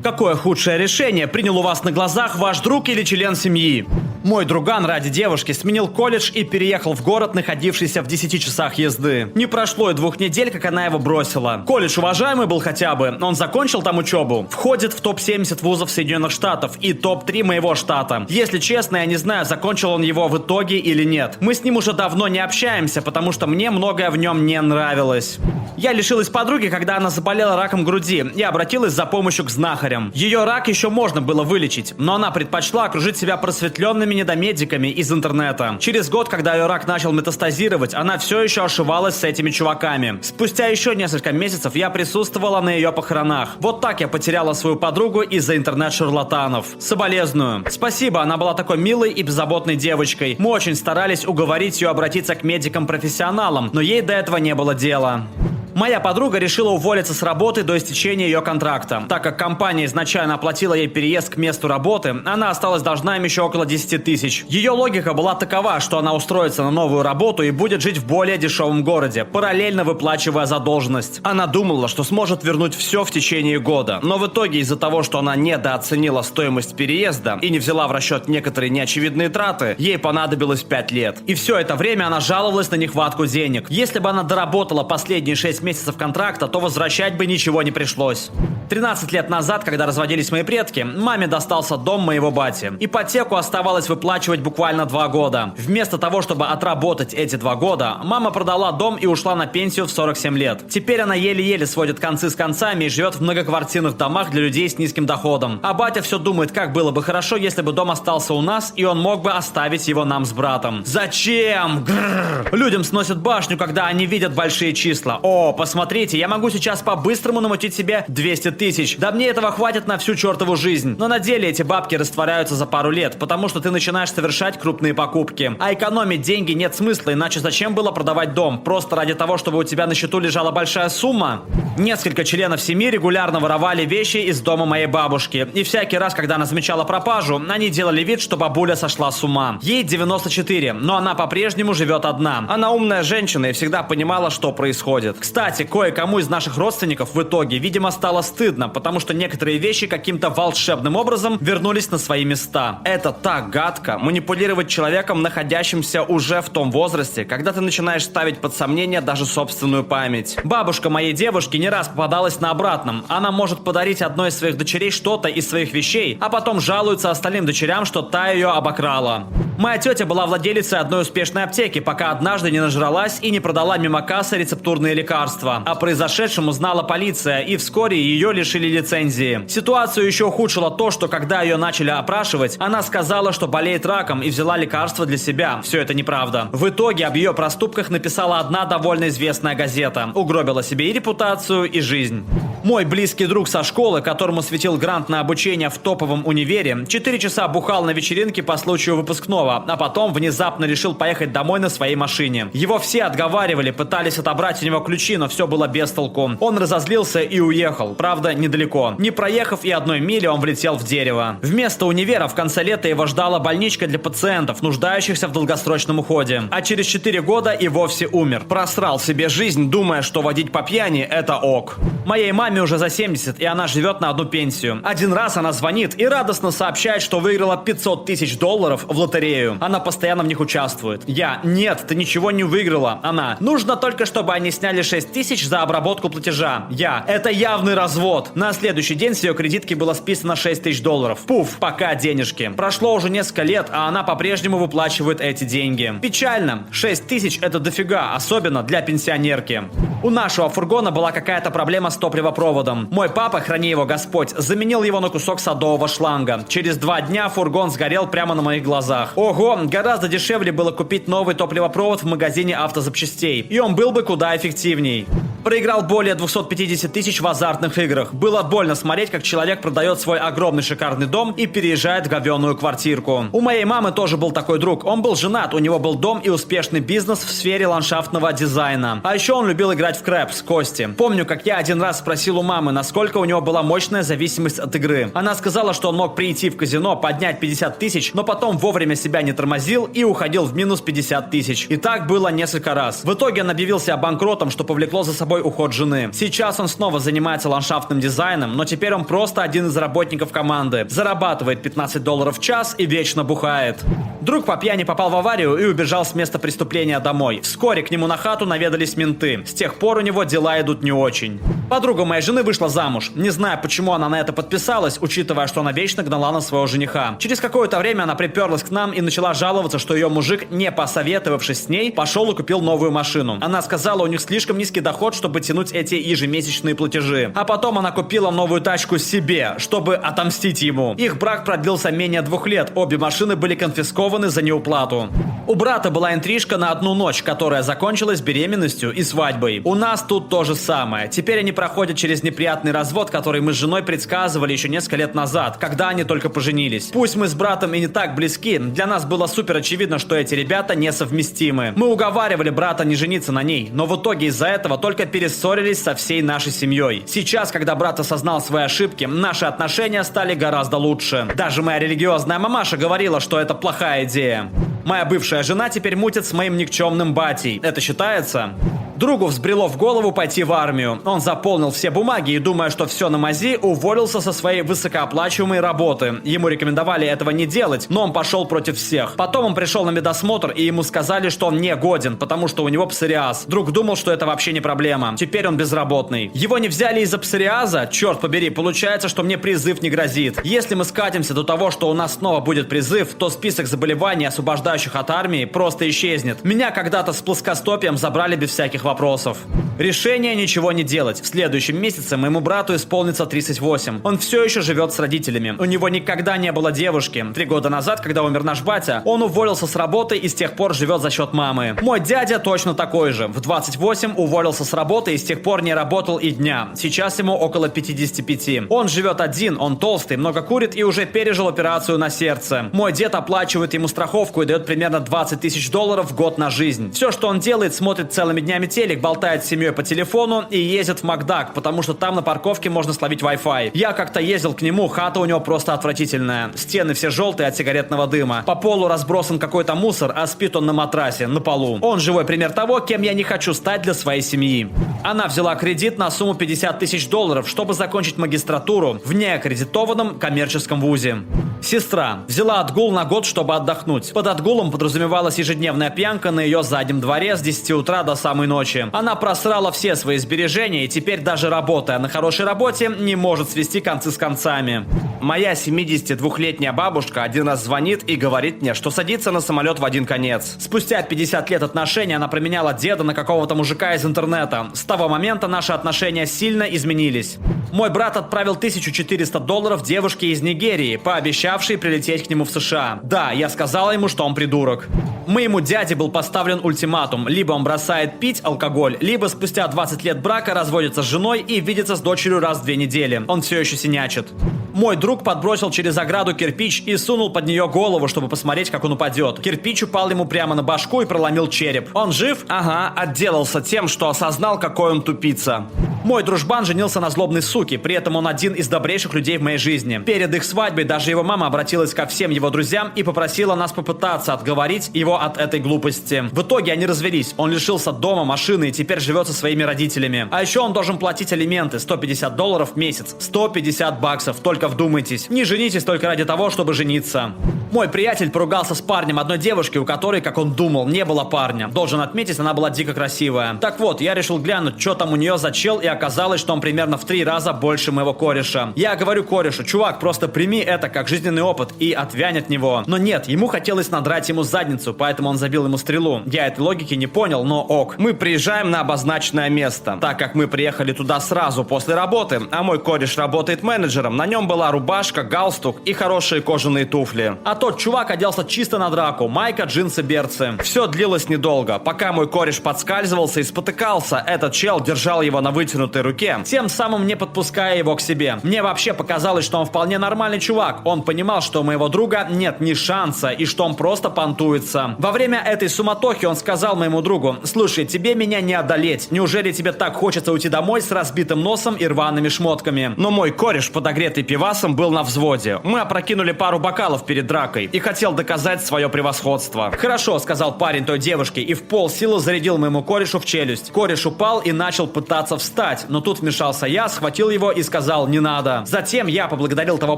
Какое худшее решение принял у вас на глазах ваш друг или член семьи? Мой друган ради девушки сменил колледж и переехал в город, находившийся в 10 часах езды. Не прошло и 2 недель, как она его бросила. Колледж уважаемый был хотя бы, он закончил там учебу. Входит в топ-70 вузов Соединенных Штатов и топ-3 моего штата. Если честно, я не знаю, закончил он его в итоге или нет. Мы с ним уже давно не общаемся, потому что мне многое в нем не нравилось. Я лишилась подруги, когда она заболела раком груди и обратилась за помощью к знахарям. Ее рак еще можно было вылечить, но она предпочла окружить себя просветленными недомедиками из интернета. Через год, когда ее рак начал метастазировать, она все еще ошивалась с этими чуваками. Спустя еще несколько месяцев я присутствовала на ее похоронах. Вот так я потеряла свою подругу из-за интернет-шарлатанов. Соболезную. Спасибо, она была такой милой и беззаботной девочкой. Мы очень старались уговорить ее обратиться к медикам-профессионалам, но ей до этого не было дела. Моя подруга решила уволиться с работы до истечения ее контракта. Так как компания изначально оплатила ей переезд к месту работы, она осталась должна им еще около 10 тысяч. Ее логика была такова, что она устроится на новую работу и будет жить в более дешевом городе, параллельно выплачивая задолженность. Она думала, что сможет вернуть все в течение года, но в итоге из-за того, что она недооценила стоимость переезда и не взяла в расчет некоторые неочевидные траты, ей понадобилось 5 лет. И все это время она жаловалась на нехватку денег. Если бы она доработала последние 6 месяцев контракта, то возвращать бы ничего не пришлось. 13 лет назад, когда разводились мои предки, маме достался дом моего бати. Ипотеку оставалось выплачивать буквально 2 года. Вместо того, чтобы отработать эти 2 года, мама продала дом и ушла на пенсию в 47 лет. Теперь она еле-еле сводит концы с концами и живет в многоквартирных домах для людей с низким доходом. А батя все думает, как было бы хорошо, если бы дом остался у нас, и он мог бы оставить его нам с братом. Зачем? Грррр. Людям сносят башню, когда они видят большие числа. О, посмотрите, я могу сейчас по-быстрому намутить себе 200 тысяч. Да мне этого хватит на всю чертову жизнь. Но на деле эти бабки растворяются за пару лет, потому что ты начинаешь совершать крупные покупки. А экономить деньги нет смысла, иначе зачем было продавать дом? Просто ради того, чтобы у тебя на счету лежала большая сумма? Несколько членов семьи регулярно воровали вещи из дома моей бабушки. И всякий раз, когда она замечала пропажу, они делали вид, что бабуля сошла с ума. Ей 94, но она по-прежнему живет одна. Она умная женщина и всегда понимала, что происходит. Кстати, кое-кому из наших родственников в итоге, видимо, стало стыдно, потому что некоторые вещи каким-то волшебным образом вернулись на свои места. Это так гадко, манипулировать человеком, находящимся уже в том возрасте, когда ты начинаешь ставить под сомнение даже собственную память. Бабушка моей девушки не раз попадалась на обратном. Она может подарить одной из своих дочерей что-то из своих вещей, а потом жалуется остальным дочерям, что та ее обокрала. Моя тетя была владелицей одной успешной аптеки, пока однажды не нажралась и не продала мимо кассы рецептурные лекарства. О произошедшем узнала полиция, и вскоре ее лишили лицензии. Ситуацию еще ухудшило то, что когда ее начали опрашивать, она сказала, что болеет раком и взяла лекарство для себя. Все это неправда. В итоге об ее проступках написала одна довольно известная газета. Угробила себе и репутацию, и жизнь. Мой близкий друг со школы, которому светил грант на обучение в топовом универе, 4 часа бухал на вечеринке по случаю выпускного, а потом внезапно решил поехать домой на своей машине. Его все отговаривали, пытались отобрать у него ключи, но все было без толку. Он разозлился и уехал. Правда, недалеко. Не проехав и 1 мили, он влетел в дерево. Вместо универа в конце лета его ждала больничка для пациентов, нуждающихся в долгосрочном уходе. А через 4 года и вовсе умер. Просрал себе жизнь, думая, что водить по пьяни – это ок. Моей маме уже за 70, и она живет на одну пенсию. Один раз она звонит и радостно сообщает, что выиграла $500 тысяч в лотерею. Она постоянно в них участвует. Нет, ты ничего не выиграла. Она: нужно только, чтобы они сняли 6 тысяч за обработку платежа. Это явный развод. На следующий день с ее кредитки было списано $6 тысяч. Пуф, пока денежки. Прошло уже несколько лет, а она по-прежнему выплачивает эти деньги. Печально. 6 тысяч это дофига, особенно для пенсионерки. У нашего фургона была какая-то проблема с топливопроводом. Мой папа, храни его Господь, заменил его на кусок садового шланга. Через 2 дня фургон сгорел прямо на моих глазах. Ого, гораздо дешевле было купить новый топливопровод в магазине автозапчастей. И он был бы куда эффективней. Проиграл более 250 тысяч в азартных играх. Было больно смотреть, как человек продает свой огромный шикарный дом и переезжает в говёную квартирку. У моей мамы тоже был такой друг. Он был женат, у него был дом и успешный бизнес в сфере ландшафтного дизайна. А еще он любил играть в крэпс, кости. Помню, как я один раз спросил у мамы, насколько у него была мощная зависимость от игры. Она сказала, что он мог прийти в казино, поднять 50 тысяч, но потом вовремя себя не тормозил и уходил в минус 50 тысяч. И так было несколько раз. В итоге он объявил себя банкротом, что повлекло за собой собой уход жены. Сейчас он снова занимается ландшафтным дизайном, но теперь он просто один из работников команды. Зарабатывает $15 в час и вечно бухает. Друг по пьяни попал в аварию и убежал с места преступления домой. Вскоре к нему на хату наведались менты. С тех пор у него дела идут не очень. Подруга моей жены вышла замуж. Не знаю, почему она на это подписалась, учитывая, что она вечно гнала на своего жениха. Через какое-то время она приперлась к нам и начала жаловаться, что ее мужик, не посоветовавшись с ней, пошел и купил новую машину. Она сказала, у них слишком низкий доход, чтобы тянуть эти ежемесячные платежи. А потом она купила новую тачку себе, чтобы отомстить ему. Их брак продлился менее 2 лет. Обе машины были конфискованы за неуплату. У брата была интрижка на одну ночь, которая закончилась беременностью и свадьбой. У нас тут то же самое. Теперь они проходят через неприятный развод, который мы с женой предсказывали еще несколько лет назад, когда они только поженились. Пусть мы с братом и не так близки, для нас было супер очевидно, что эти ребята несовместимы. Мы уговаривали брата не жениться на ней, но в итоге из-за этого только перессорились со всей нашей семьей. Сейчас, когда брат осознал свои ошибки, наши отношения стали гораздо лучше. Даже моя религиозная мамаша говорила, что это плохая идея. Моя бывшая жена теперь мутит с моим никчемным батей. Это считается? Другу взбрело в голову пойти в армию. Он заполнил все бумаги и, думая, что все на мази, уволился со своей высокооплачиваемой работы. Ему рекомендовали этого не делать, но он пошел против всех. Потом он пришел на медосмотр, и ему сказали, что он не годен, потому что у него псориаз. Друг думал, что это вообще не проблема. Теперь он безработный. Его не взяли из-за псориаза? Черт побери, получается, что мне призыв не грозит. Если мы скатимся до того, что у нас снова будет призыв, то список заболеваний, освобождающих от армии, просто исчезнет. Меня когда-то с плоскостопием забрали без всяких вопросов. Решение ничего не делать. В следующем месяце моему брату исполнится 38. Он все еще живет с родителями. У него никогда не было девушки. 3 года назад, когда умер наш батя, он уволился с работы и с тех пор живет за счет мамы. Мой дядя точно такой же. В 28 уволился с работы и с тех пор не работал и дня. Сейчас ему около 55. Он живет один, он толстый, много курит и уже пережил операцию на сердце. Мой дед оплачивает ему страховку и дает примерно $20 000 в год на жизнь. Все, что он делает, смотрит целыми днями телек, болтает с семьей по телефону и ездит в Макдак, потому что там на парковке можно словить Wi-Fi. Я как-то ездил к нему, хата у него просто отвратительная. Стены все желтые от сигаретного дыма. По полу разбросан какой-то мусор, а спит он на матрасе, на полу. Он живой пример того, кем я не хочу стать для своей семьи. Она взяла кредит на сумму $50 000, чтобы закончить магистратуру в неаккредитованном коммерческом вузе. Сестра взяла отгул на год, чтобы отдохнуть. Под отгулом подразумевалась ежедневная пьянка на ее заднем дворе с 10 утра до самой ночи. Она просрала все свои сбережения и теперь, даже работая на хорошей работе, не может свести концы с концами. Моя 72-летняя бабушка один раз звонит и говорит мне, что садится на самолет в один конец. Спустя 50 лет отношений она променяла деда на какого-то мужика из интернета. С того момента наши отношения сильно изменились. Мой брат отправил $1400 девушке из Нигерии, пообещавшей прилететь к нему в США. Да, я сказала ему, что он придурок. Моему дяде был поставлен ультиматум. Либо он бросает пить алкоголь, либо спустя 20 лет брака разводится с женой и видится с дочерью раз в 2 недели. Он все еще синячит. Мой друг подбросил через ограду кирпич и сунул под нее голову, чтобы посмотреть, как он упадет. Кирпич упал ему прямо на башку и проломил череп. Он жив? Ага, отделался тем, что осознал, какой он тупица. Мой дружбан женился на злобной суке, при этом он один из добрейших людей в моей жизни. Перед их свадьбой даже его мама обратилась ко всем его друзьям и попросила нас попытаться отговорить его от этой глупости. В итоге они развелись, он лишился дома, машины и теперь живет со своими родителями. А еще он должен платить алименты, $150 в месяц, $150, только вдумайтесь. Не женитесь только ради того, чтобы жениться. Мой приятель поругался с парнем одной девушки, у которой, как он думал, не было парня. Должен отметить, она была дико красивая. Так вот, я решил глянуть, что там у нее за чел, и оказалось, что он примерно в 3 раза больше моего кореша. Я говорю корешу: чувак, просто прими это как жизненный опыт и отвянь от него. Но нет, ему хотелось надрать ему задницу, поэтому он забил ему стрелу. Я этой логики не понял, но ок. Мы приезжаем на обозначенное место. Так как мы приехали туда сразу после работы, а мой кореш работает менеджером, на нем была рубашка, галстук и хорошие кожаные туфли. А тот чувак оделся чисто на драку: майка, джинсы, берцы. Все длилось недолго. Пока мой кореш подскальзывался и спотыкался, этот чел держал его на вытянутой руке, тем самым не подпуская его к себе. Мне вообще показалось, что он вполне нормальный чувак. Он понимал, что у моего друга нет ни шанса и что он просто понтуется. Во время этой суматохи он сказал моему другу: слушай, тебе меня не одолеть. Неужели тебе так хочется уйти домой с разбитым носом и рваными шмотками? Но мой кореш, подогретый пивасом, был на взводе. Мы опрокинули пару бокалов перед дракой. собакой и хотел доказать свое превосходство. «Хорошо», — сказал парень той девушке и в полсилы зарядил моему корешу в челюсть. Кореш упал и начал пытаться встать, но тут вмешался я, схватил его и сказал «не надо». Затем я поблагодарил того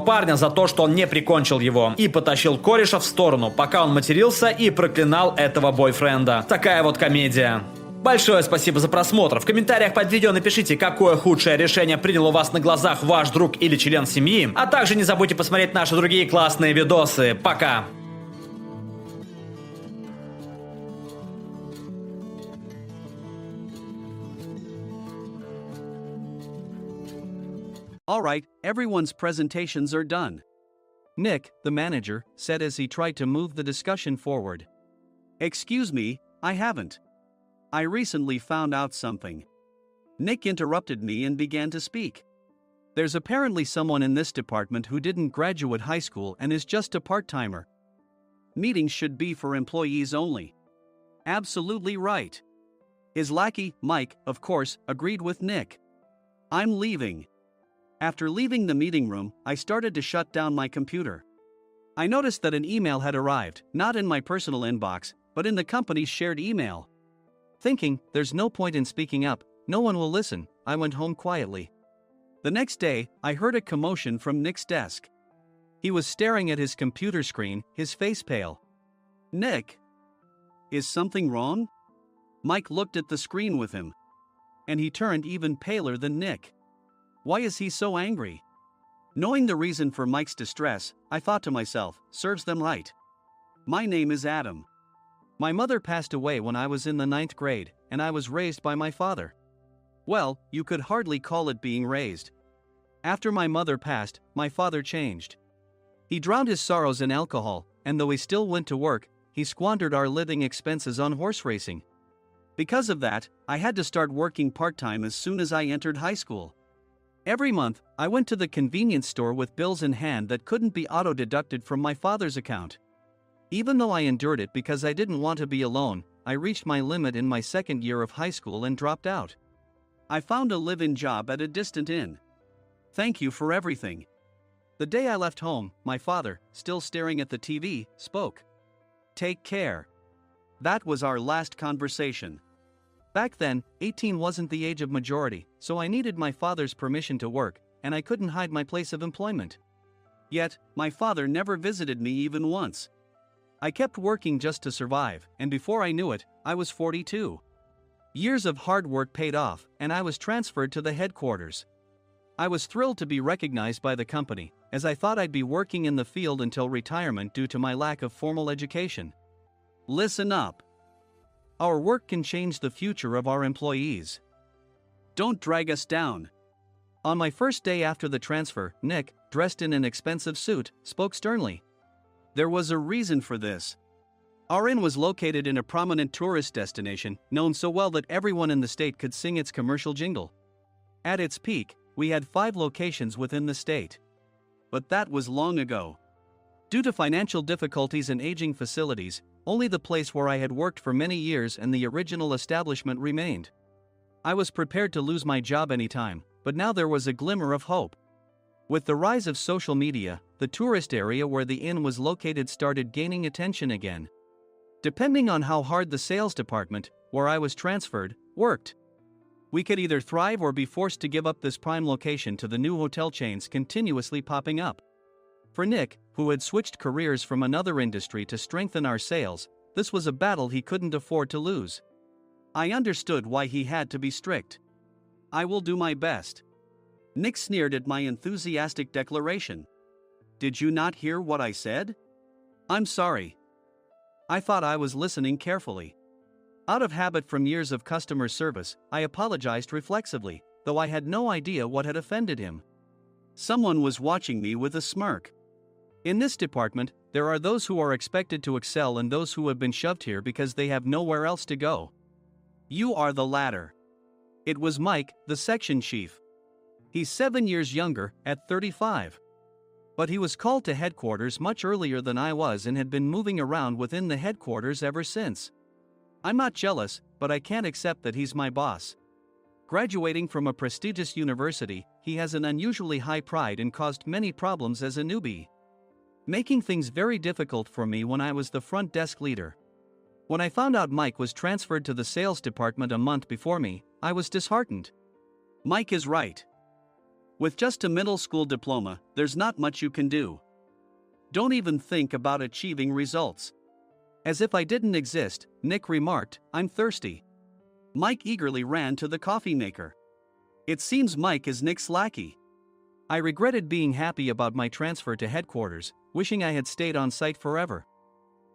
парня за то, что он не прикончил его, и потащил кореша в сторону, пока он матерился и проклинал этого бойфренда. Такая вот комедия. Большое спасибо за просмотр. В комментариях под видео напишите, какое худшее решение принял у вас на глазах ваш друг или член семьи. А также не забудьте посмотреть наши другие классные видосы. Пока! All right, everyone's presentations are done. Nick, the manager, said as he tried to move the discussion forward. Excuse me, I haven't. I recently found out something. Nick interrupted me and began to speak. There's apparently someone in this department who didn't graduate high school and is just a part-timer. Meetings should be for employees only. Absolutely right. His lackey, Mike, of course, agreed with Nick. I'm leaving. After leaving the meeting room, I started to shut down my computer. I noticed that an email had arrived, not in my personal inbox, but in the company's shared email. Thinking, there's no point in speaking up, no one will listen, I went home quietly. The next day, I heard a commotion from Nick's desk. He was staring at his computer screen, his face pale. Nick? Is something wrong? Mike looked at the screen with him. And he turned even paler than Nick. Why is he so angry? Knowing the reason for Mike's distress, I thought to myself, serves them right. My name is Adam. My mother passed away when I was in the 9th grade, and I was raised by my father. Well, you could hardly call it being raised. After my mother passed, my father changed. He drowned his sorrows in alcohol, and though he still went to work, he squandered our living expenses on horse racing. Because of that, I had to start working part-time as soon as I entered high school. Every month, I went to the convenience store with bills in hand that couldn't be auto-deducted from my father's account. Even though I endured it because I didn't want to be alone, I reached my limit in my second year of high school and dropped out. I found a live-in job at a distant inn. Thank you for everything. The day I left home, my father, still staring at the TV, spoke. Take care. That was our last conversation. Back then, 18 wasn't the age of majority, so I needed my father's permission to work, and I couldn't hide my place of employment. Yet, my father never visited me even once. I kept working just to survive, and before I knew it, I was 42. Years of hard work paid off, and I was transferred to the headquarters. I was thrilled to be recognized by the company, as I thought I'd be working in the field until retirement due to my lack of formal education. Listen up. Our work can change the future of our employees. Don't drag us down. On my first day after the transfer, Nick, dressed in an expensive suit, spoke sternly. There was a reason for this. Our inn was located in a prominent tourist destination, known so well that everyone in the state could sing its commercial jingle. At its peak, we had 5 locations within the state. But that was long ago. Due to financial difficulties and aging facilities, only the place where I had worked for many years and the original establishment remained. I was prepared to lose my job anytime, but now there was a glimmer of hope. With the rise of social media, the tourist area where the inn was located started gaining attention again. Depending on how hard the sales department, where I was transferred, worked, we could either thrive or be forced to give up this prime location to the new hotel chains continuously popping up. For Nick, who had switched careers from another industry to strengthen our sales, this was a battle he couldn't afford to lose. I understood why he had to be strict. I will do my best. Nick sneered at my enthusiastic declaration. Did you not hear what I said? I'm sorry. I thought I was listening carefully. Out of habit from years of customer service, I apologized reflexively, though I had no idea what had offended him. Someone was watching me with a smirk. In this department, there are those who are expected to excel and those who have been shoved here because they have nowhere else to go. You are the latter. It was Mike, the section chief. He's 7 years younger, at 35. But he was called to headquarters much earlier than I was and had been moving around within the headquarters ever since. I'm not jealous, but I can't accept that he's my boss. Graduating from a prestigious university, he has an unusually high pride and caused many problems as a newbie. making things very difficult for me when I was the front desk leader. When I found out Mike was transferred to the sales department a month before me, I was disheartened. Mike is right. With just a middle school diploma, there's not much you can do. Don't even think about achieving results. As if I didn't exist, Nick remarked, "I'm thirsty." Mike eagerly ran to the coffee maker. It seems Mike is Nick's lackey. I regretted being happy about my transfer to headquarters, wishing I had stayed on site forever.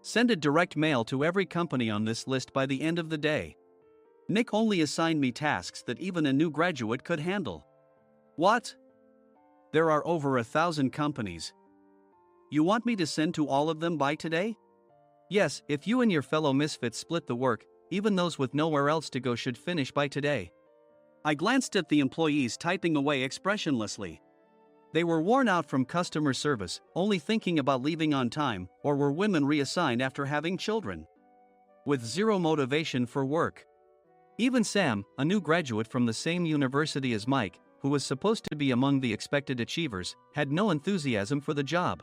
Send a direct mail to every company on this list by the end of the day. Nick only assigned me tasks that even a new graduate could handle. What? There are over 1,000 companies. You want me to send to all of them by today? Yes, if you and your fellow misfits split the work, even those with nowhere else to go should finish by today. I glanced at the employees typing away expressionlessly. They were worn out from customer service, only thinking about leaving on time, or were women reassigned after having children. With zero motivation for work. Even Sam, a new graduate from the same university as Mike, who was supposed to be among the expected achievers, had no enthusiasm for the job.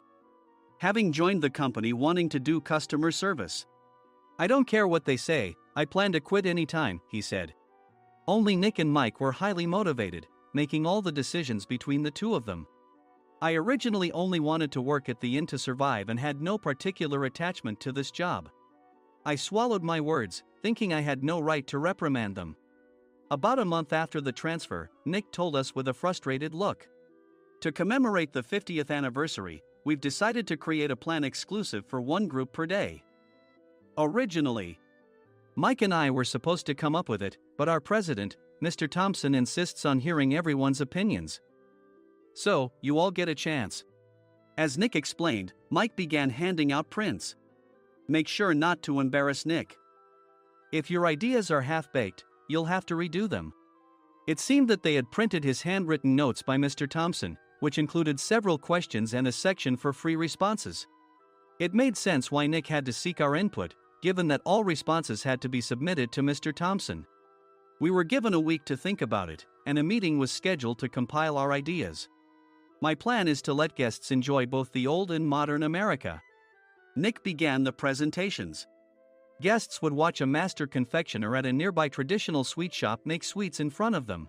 Having joined the company wanting to do customer service. I don't care what they say, I plan to quit any time, he said. Only Nick and Mike were highly motivated, making all the decisions between the two of them. I originally only wanted to work at the inn to survive and had no particular attachment to this job. I swallowed my words, thinking I had no right to reprimand them. About a month after the transfer, Nick told us with a frustrated look. To commemorate the 50th anniversary, we've decided to create a plan exclusive for one group per day. Originally, Mike and I were supposed to come up with it, but our president, Mr. Thompson, insists on hearing everyone's opinions. So, you all get a chance. As Nick explained, Mike began handing out prints. Make sure not to embarrass Nick. If your ideas are half-baked, you'll have to redo them. It seemed that they had printed his handwritten notes by Mr. Thompson, which included several questions and a section for free responses. It made sense why Nick had to seek our input, given that all responses had to be submitted to Mr. Thompson. We were given a week to think about it, and a meeting was scheduled to compile our ideas. My plan is to let guests enjoy both the old and modern America. Nick began the presentations. Guests would watch a master confectioner at a nearby traditional sweet shop make sweets in front of them.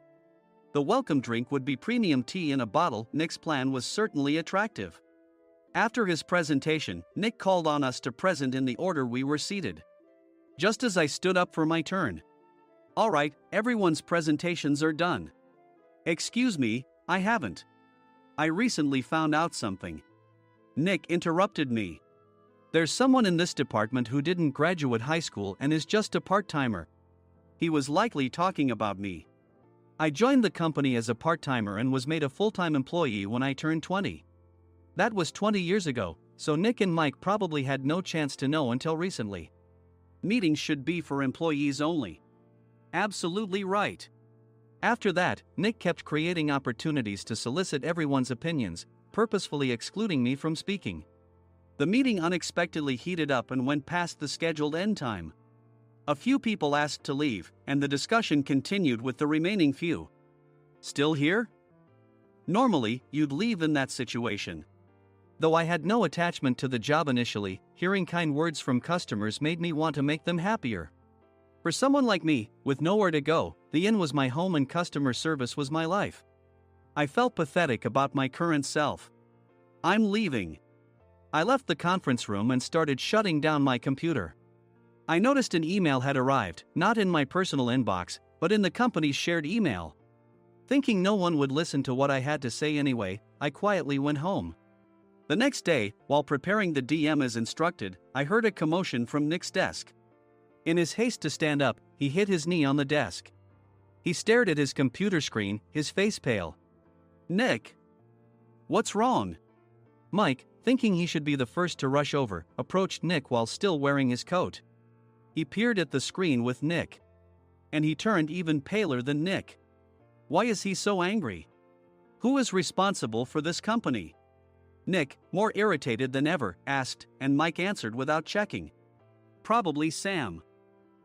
The welcome drink would be premium tea in a bottle. Nick's plan was certainly attractive. After his presentation, Nick called on us to present in the order we were seated. Just as I stood up for my turn. All right, everyone's presentations are done. Excuse me, I haven't. I recently found out something. Nick interrupted me. There's someone in this department who didn't graduate high school and is just a part-timer. He was likely talking about me. I joined the company as a part-timer and was made a full-time employee when I turned 20. That was 20 years ago, so Nick and Mike probably had no chance to know until recently. Meetings should be for employees only. Absolutely right. After that, Nick kept creating opportunities to solicit everyone's opinions, purposefully excluding me from speaking. The meeting unexpectedly heated up and went past the scheduled end time. A few people asked to leave, and the discussion continued with the remaining few. Still here? Normally, you'd leave in that situation. Though I had no attachment to the job initially, hearing kind words from customers made me want to make them happier. For someone like me, with nowhere to go, the inn was my home and customer service was my life. I felt pathetic about my current self. I'm leaving. I left the conference room and started shutting down my computer. I noticed an email had arrived, not in my personal inbox, but in the company's shared email. Thinking no one would listen to what I had to say anyway, I quietly went home. The next day, while preparing the DM as instructed, I heard a commotion from Nick's desk. In his haste to stand up, he hit his knee on the desk. He stared at his computer screen, his face pale. Nick! What's wrong? Mike, thinking he should be the first to rush over, approached Nick while still wearing his coat. He peered at the screen with Nick. And he turned even paler than Nick. Why is he so angry? Who is responsible for this company? Nick, more irritated than ever, asked, and Mike answered without checking. Probably Sam.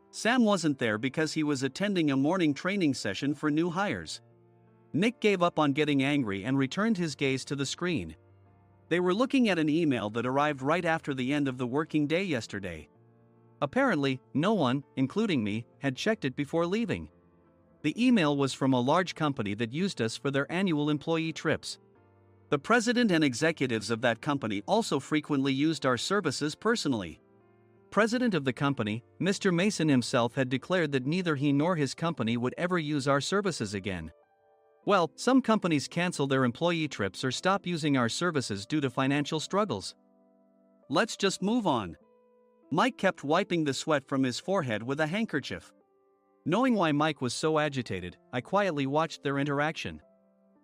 Sam wasn't there because he was attending a morning training session for new hires. Nick gave up on getting angry and returned his gaze to the screen. They were looking at an email that arrived right after the end of the working day yesterday. Apparently, no one, including me, had checked it before leaving. The email was from a large company that used us for their annual employee trips. The president and executives of that company also frequently used our services personally. President of the company, Mr. Mason himself, had declared that neither he nor his company would ever use our services again. Well, some companies cancel their employee trips or stop using our services due to financial struggles. Let's just move on. Mike kept wiping the sweat from his forehead with a handkerchief. Knowing why Mike was so agitated, I quietly watched their interaction.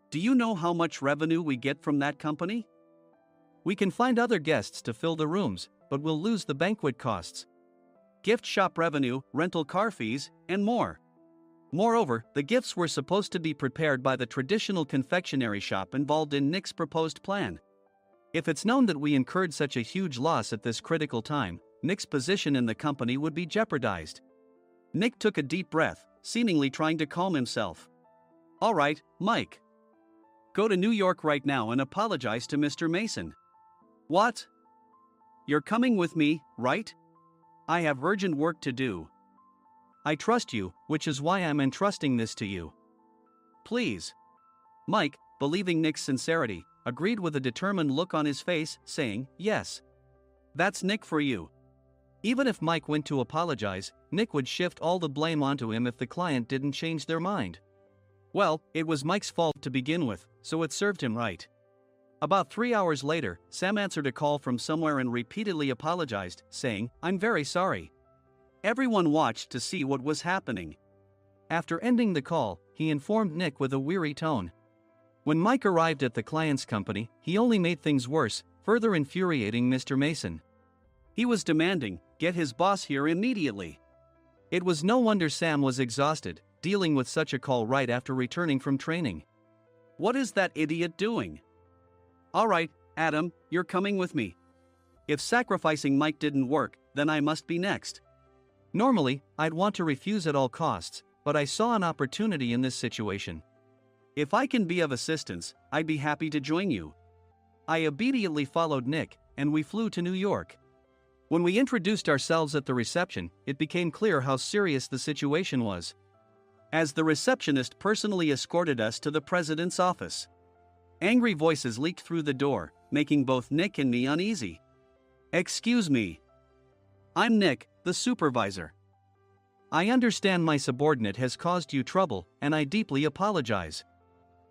Do you know how much revenue we get from that company? We can find other guests to fill the rooms, but we'll lose the banquet costs, gift shop revenue, rental car fees, and more. Moreover, the gifts were supposed to be prepared by the traditional confectionery shop involved in Nick's proposed plan. If it's known that we incurred such a huge loss at this critical time, Nick's position in the company would be jeopardized. Nick took a deep breath, seemingly trying to calm himself. All right, Mike. Go to New York right now and apologize to Mr. Mason. What? You're coming with me, right? I have urgent work to do. I trust you, which is why I'm entrusting this to you. Please. Mike, believing Nick's sincerity, agreed with a determined look on his face, saying, yes. That's Nick for you. Even if Mike went to apologize, Nick would shift all the blame onto him if the client didn't change their mind. Well, it was Mike's fault to begin with, so it served him right. About 3 hours later, Sam answered a call from somewhere and repeatedly apologized, saying, I'm very sorry. Everyone watched to see what was happening. After ending the call, he informed Nick with a weary tone. When Mike arrived at the client's company, he only made things worse, further infuriating Mr. Mason. He was demanding, get his boss here immediately. It was no wonder Sam was exhausted, dealing with such a call right after returning from training. What is that idiot doing? All right, Adam, you're coming with me. If sacrificing Mike didn't work, then I must be next. Normally, I'd want to refuse at all costs, but I saw an opportunity in this situation. If I can be of assistance, I'd be happy to join you. I obediently followed Nick, and we flew to New York. When we introduced ourselves at the reception, it became clear how serious the situation was, as the receptionist personally escorted us to the president's office. Angry voices leaked through the door, making both Nick and me uneasy. Excuse me. I'm Nick, the supervisor. I understand my subordinate has caused you trouble, and I deeply apologize.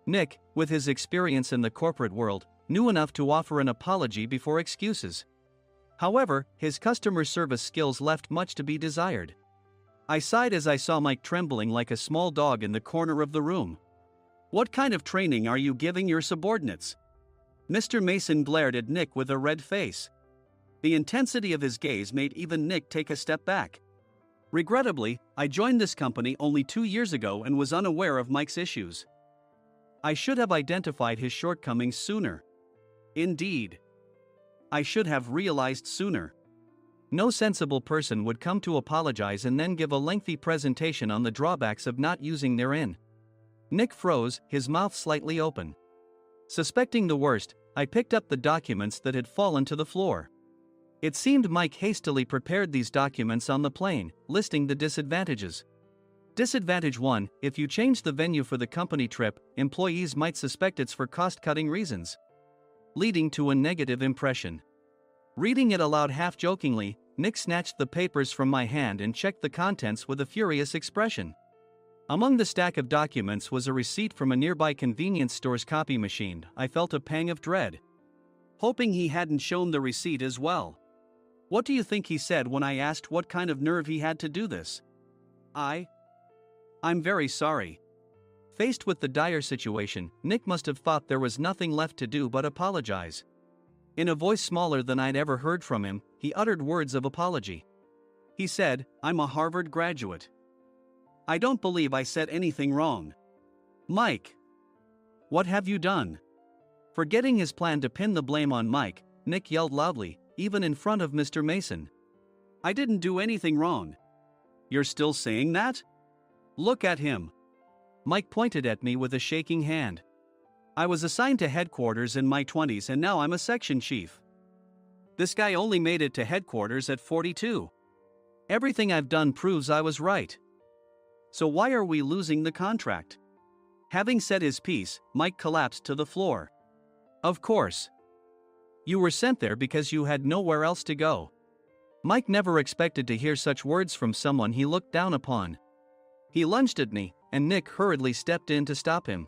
Nick, with his experience in the corporate world, knew enough to offer an apology before excuses. However, his customer service skills left much to be desired. I sighed as I saw Mike trembling like a small dog in the corner of the room. What kind of training are you giving your subordinates? Mr. Mason glared at Nick with a red face. The intensity of his gaze made even Nick take a step back. Regrettably, I joined this company only 2 years ago and was unaware of Mike's issues. I should have identified his shortcomings sooner. Indeed. I should have realized sooner. No sensible person would come to apologize and then give a lengthy presentation on the drawbacks of not using their in. Nick froze, his mouth slightly open. Suspecting the worst, I picked up the documents that had fallen to the floor. It seemed Mike hastily prepared these documents on the plane, listing the disadvantages. Disadvantage 1: if you change the venue for the company trip, employees might suspect it's for cost-cutting reasons, leading to a negative impression. Reading it aloud half-jokingly, Nick snatched the papers from my hand and checked the contents with a furious expression. Among the stack of documents was a receipt from a nearby convenience store's copy machine. I felt a pang of dread, hoping he hadn't shown the receipt as well. What do you think he said when I asked what kind of nerve he had to do this? I'm very sorry. Faced with the dire situation, Nick must have thought there was nothing left to do but apologize. In a voice smaller than I'd ever heard from him, he uttered words of apology. He said, I'm a Harvard graduate. I don't believe I said anything wrong. Mike, what have you done? Forgetting his plan to pin the blame on Mike, Nick yelled loudly, even in front of Mr. Mason. I didn't do anything wrong. You're still saying that? Look at him. Mike pointed at me with a shaking hand. I was assigned to headquarters in my 20s and now I'm a section chief. This guy only made it to headquarters at 42. Everything I've done proves I was right. So why are we losing the contract? Having said his piece, Mike collapsed to the floor. Of course. You were sent there because you had nowhere else to go. Mike never expected to hear such words from someone he looked down upon. He lunged at me, and Nick hurriedly stepped in to stop him.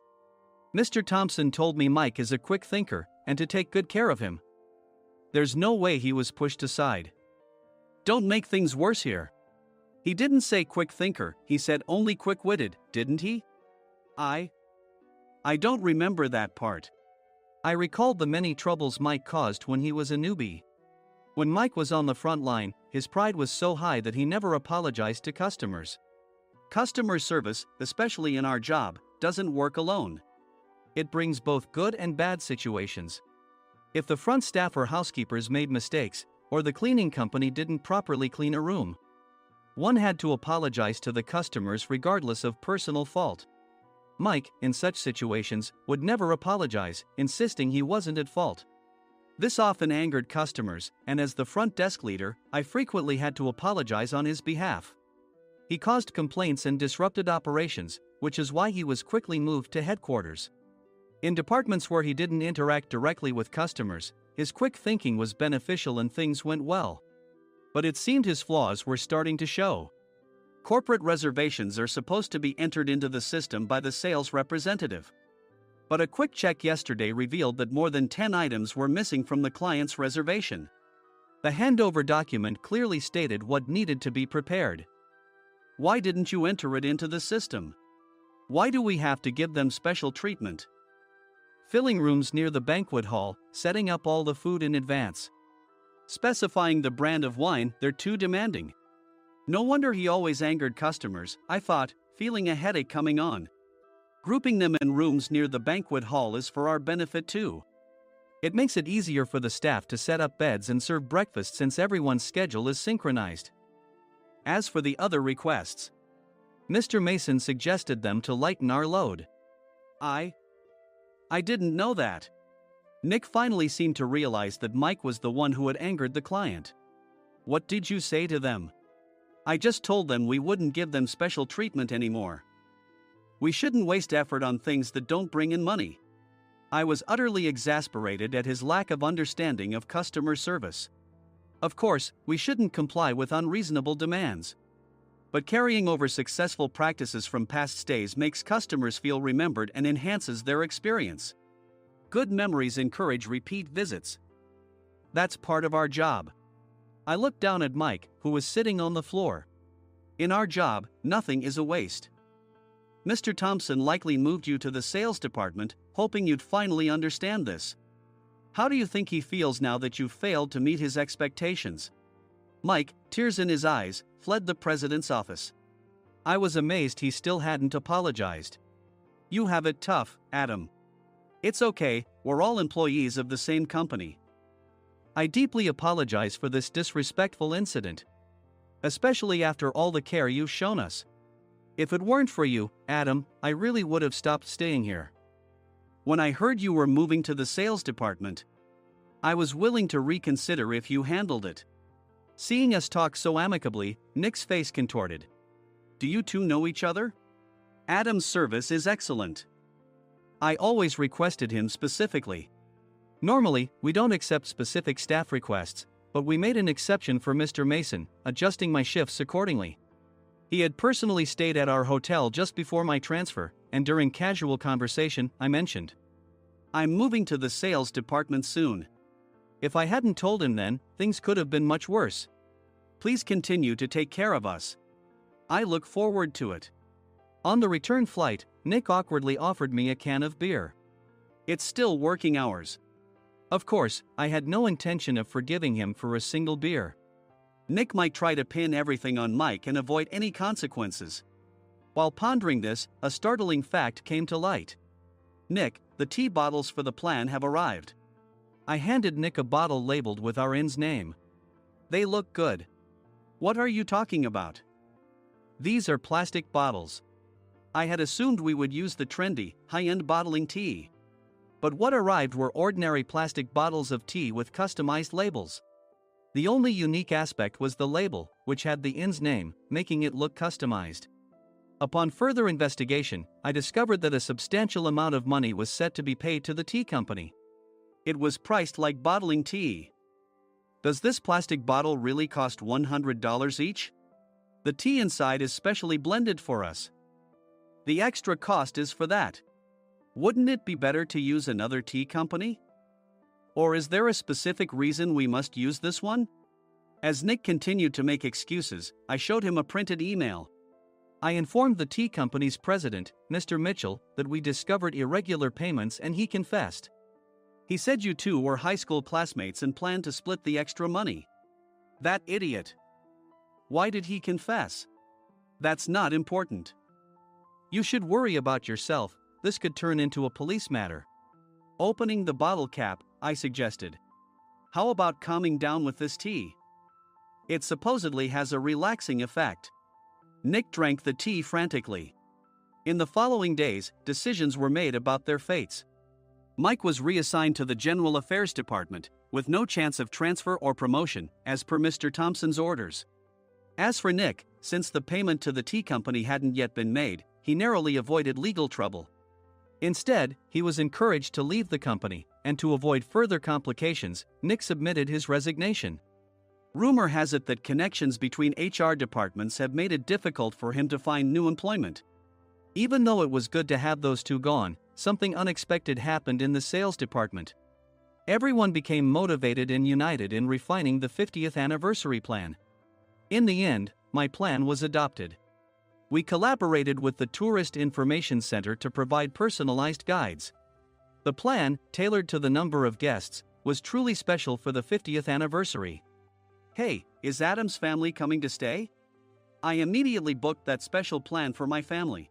Mr. Thompson told me Mike is a quick thinker, and to take good care of him. There's no way he was pushed aside. Don't make things worse here. He didn't say quick thinker, he said only quick-witted, didn't he? I don't remember that part. I recalled the many troubles Mike caused when he was a newbie. When Mike was on the front line, his pride was so high that he never apologized to customers. Customer service, especially in our job, doesn't work alone. It brings both good and bad situations. If the front staff or housekeepers made mistakes, or the cleaning company didn't properly clean a room, one had to apologize to the customers regardless of personal fault. Mike, in such situations, would never apologize, insisting he wasn't at fault. This often angered customers, and as the front desk leader, I frequently had to apologize on his behalf. He caused complaints and disrupted operations, which is why he was quickly moved to headquarters. In departments where he didn't interact directly with customers, his quick thinking was beneficial and things went well. But it seemed his flaws were starting to show. Corporate reservations are supposed to be entered into the system by the sales representative. But a quick check yesterday revealed that more than 10 items were missing from the client's reservation. The handover document clearly stated what needed to be prepared. Why didn't you enter it into the system? Why do we have to give them special treatment? Filling rooms near the banquet hall, setting up all the food in advance. Specifying the brand of wine, they're too demanding. No wonder he always angered customers, I thought, feeling a headache coming on. Grouping them in rooms near the banquet hall is for our benefit too. It makes it easier for the staff to set up beds and serve breakfast since everyone's schedule is synchronized. As for the other requests, Mr. Mason suggested them to lighten our load. I didn't know that. Nick finally seemed to realize that Mike was the one who had angered the client. What did you say to them? I just told them we wouldn't give them special treatment anymore. We shouldn't waste effort on things that don't bring in money. I was utterly exasperated at his lack of understanding of customer service. Of course, we shouldn't comply with unreasonable demands. But carrying over successful practices from past stays makes customers feel remembered and enhances their experience. Good memories encourage repeat visits. That's part of our job. I looked down at Mike, who was sitting on the floor. In our job, nothing is a waste. Mr. Thompson likely moved you to the sales department, hoping you'd finally understand this. How do you think he feels now that you've failed to meet his expectations? Mike, tears in his eyes, fled the president's office. I was amazed he still hadn't apologized. You have it tough, Adam. It's okay, we're all employees of the same company. I deeply apologize for this disrespectful incident. Especially after all the care you've shown us. If it weren't for you, Adam, I really would have stopped staying here. When I heard you were moving to the sales department, I was willing to reconsider if you handled it. Seeing us talk so amicably, Nick's face contorted. Do you two know each other? Adam's service is excellent. I always requested him specifically. Normally, we don't accept specific staff requests, but we made an exception for Mr. Mason, adjusting my shifts accordingly. He had personally stayed at our hotel just before my transfer, and during casual conversation, I mentioned, I'm moving to the sales department soon. If I hadn't told him then, things could have been much worse. Please continue to take care of us. I look forward to it. On the return flight, Nick awkwardly offered me a can of beer. It's still working hours. Of course, I had no intention of forgiving him for a single beer. Nick might try to pin everything on Mike and avoid any consequences. While pondering this, a startling fact came to light. Nick, the tea bottles for the plan have arrived. I handed Nick a bottle labeled with our inn's name. They look good. What are you talking about? These are plastic bottles. I had assumed we would use the trendy, high-end bottling tea. But what arrived were ordinary plastic bottles of tea with customized labels. The only unique aspect was the label, which had the inn's name, making it look customized. Upon further investigation, I discovered that a substantial amount of money was set to be paid to the tea company. It was priced like bottling tea. Does this plastic bottle really cost $100 each? The tea inside is specially blended for us. The extra cost is for that. Wouldn't it be better to use another tea company? Or is there a specific reason we must use this one? As Nick continued to make excuses, I showed him a printed email. I informed the tea company's president, Mr. Mitchell, that we discovered irregular payments and he confessed. He said you two were high school classmates and planned to split the extra money. That idiot. Why did he confess? That's not important. You should worry about yourself, this could turn into a police matter. Opening the bottle cap, I suggested. How about calming down with this tea? It supposedly has a relaxing effect. Nick drank the tea frantically. In the following days, decisions were made about their fates. Mike was reassigned to the General Affairs Department, with no chance of transfer or promotion, as per Mr. Thompson's orders. As for Nick, since the payment to the tea company hadn't yet been made, he narrowly avoided legal trouble. Instead, he was encouraged to leave the company, and to avoid further complications, Nick submitted his resignation. Rumor has it that connections between HR departments have made it difficult for him to find new employment. Even though it was good to have those two gone, something unexpected happened in the sales department. Everyone became motivated and united in refining the 50th anniversary plan. In the end, my plan was adopted. We collaborated with the Tourist Information Center to provide personalized guides. The plan, tailored to the number of guests, was truly special for the 50th anniversary. Hey, is Adam's family coming to stay? I immediately booked that special plan for my family.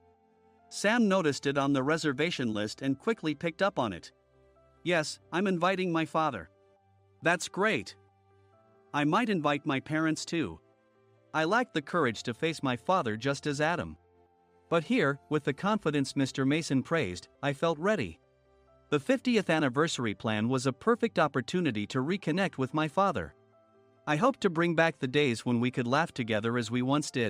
Sam noticed it on the reservation list and quickly picked up on it. Yes, I'm inviting my father. That's great. I might invite my parents too. I lacked the courage to face my father just as Adam. But here, with the confidence Mr. Mason praised, I felt ready. The 50th anniversary plan was a perfect opportunity to reconnect with my father. I hoped to bring back the days when we could laugh together as we once did.